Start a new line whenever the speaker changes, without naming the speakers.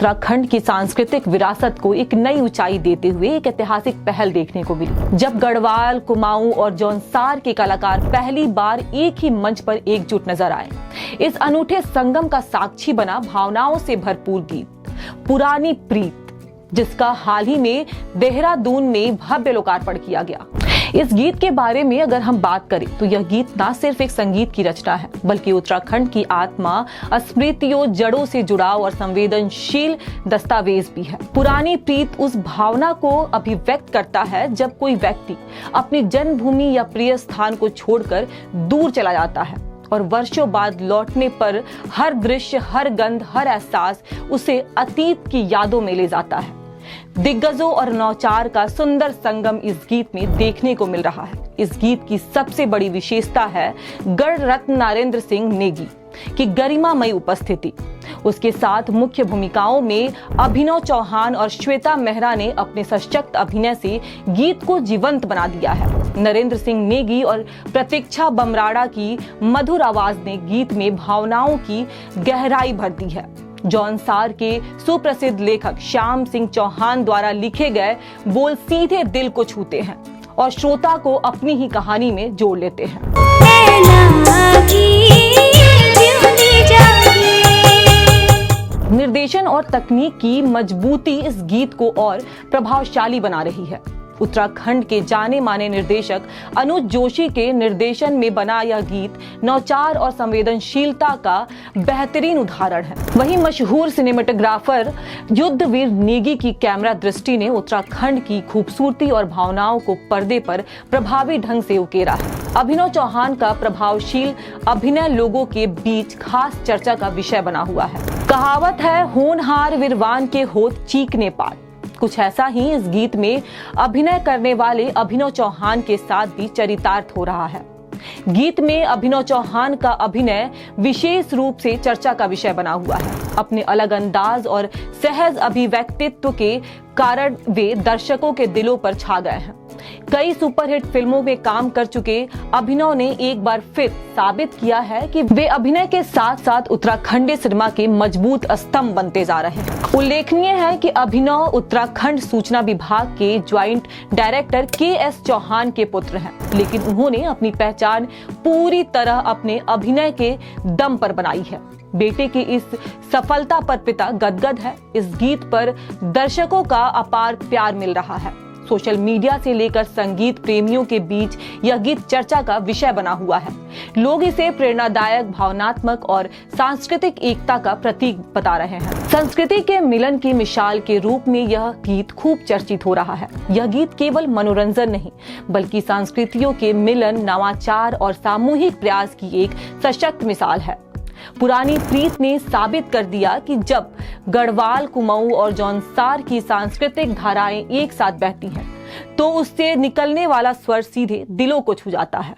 उत्तराखंड की सांस्कृतिक विरासत को एक नई ऊंचाई देते हुए एक ऐतिहासिक पहल देखने को मिली, जब गढ़वाल, कुमाऊं और जौनसार के कलाकार पहली बार एक ही मंच पर एकजुट नजर आए। इस अनूठे संगम का साक्षी बना भावनाओं से भरपूर गीत पुरानी प्रीत, जिसका हाल ही में देहरादून में भव्य लोकार्पण किया गया। इस गीत के बारे में अगर हम बात करें तो यह गीत ना सिर्फ एक संगीत की रचना है, बल्कि उत्तराखंड की आत्मा, स्मृतियों, जड़ों से जुड़ाव और संवेदनशील दस्तावेज भी है। पुरानी प्रीत उस भावना को अभिव्यक्त करता है जब कोई व्यक्ति अपनी जन्मभूमि या प्रिय स्थान को छोड़कर दूर चला जाता है और वर्षों बाद लौटने पर हर दृश्य, हर गंध, हर एहसास उसे अतीत की यादों में ले जाता है। दिग्गजों और नौचार का सुंदर संगम इस गीत में देखने को मिल रहा है। इस गीत की सबसे बड़ी विशेषता है गढ़ रत्न नरेंद्र सिंह नेगी की गरिमामयी उपस्थिति। उसके साथ मुख्य भूमिकाओं में अभिनव चौहान और श्वेता मेहरा ने अपने सशक्त अभिनय से गीत को जीवंत बना दिया है। नरेंद्र सिंह नेगी और प्रतीक्षा बमराड़ा की मधुर आवाज ने गीत में भावनाओं की गहराई भर दी है। जौनसार के सुप्रसिद्ध लेखक श्याम सिंह चौहान द्वारा लिखे गए बोल सीधे दिल को छूते हैं और श्रोता को अपनी ही कहानी में जोड़ लेते हैं। निर्देशन और तकनीक की मजबूती इस गीत को और प्रभावशाली बना रही है। उत्तराखंड के जाने माने निर्देशक अनुज जोशी के निर्देशन में बना यह गीत नौचार और संवेदनशीलता का बेहतरीन उदाहरण है। वहीं मशहूर सिनेमेटोग्राफर युद्धवीर नेगी की कैमरा दृष्टि ने उत्तराखंड की खूबसूरती और भावनाओं को पर्दे पर प्रभावी ढंग से उकेरा है। अभिनव चौहान का प्रभावशील अभिनय लोगों के बीच खास चर्चा का विषय बना हुआ है। कहावत है, होनहार विरवान के होत चीखने पात। कुछ ऐसा ही इस गीत में अभिनय करने वाले अभिनव चौहान के साथ भी चरितार्थ हो रहा है। गीत में अभिनव चौहान का अभिनय विशेष रूप से चर्चा का विषय बना हुआ है। अपने अलग अंदाज और सहज अभिव्यक्तित्व के कारण वे दर्शकों के दिलों पर छा गए हैं। कई सुपरहिट फिल्मों में काम कर चुके अभिनव ने एक बार फिर साबित किया है कि वे अभिनय के साथ साथ उत्तराखंडी सिनेमा के मजबूत स्तंभ बनते जा रहे हैं। उल्लेखनीय है कि अभिनव उत्तराखंड सूचना विभाग के ज्वाइंट डायरेक्टर के.एस. चौहान के पुत्र हैं, लेकिन उन्होंने अपनी पहचान पूरी तरह अपने अभिनय के दम पर बनाई है। बेटे की इस सफलता पर पिता गदगद है। इस गीत पर दर्शकों का अपार प्यार मिल रहा है। सोशल मीडिया से लेकर संगीत प्रेमियों के बीच यह गीत चर्चा का विषय बना हुआ है। लोग इसे प्रेरणादायक, भावनात्मक और सांस्कृतिक एकता का प्रतीक बता रहे हैं। संस्कृति के मिलन की मिसाल के रूप में यह गीत खूब चर्चित हो रहा है। यह गीत केवल मनोरंजन नहीं, बल्कि संस्कृतियों के मिलन, नवाचार और सामूहिक प्रयास की एक सशक्त मिसाल है। पुरानी प्रीत ने साबित कर दिया कि जब गढ़वाल, कुमाऊं और जौनसार की सांस्कृतिक धाराएं एक साथ बहती हैं, तो उससे निकलने वाला स्वर सीधे दिलों को छू जाता है।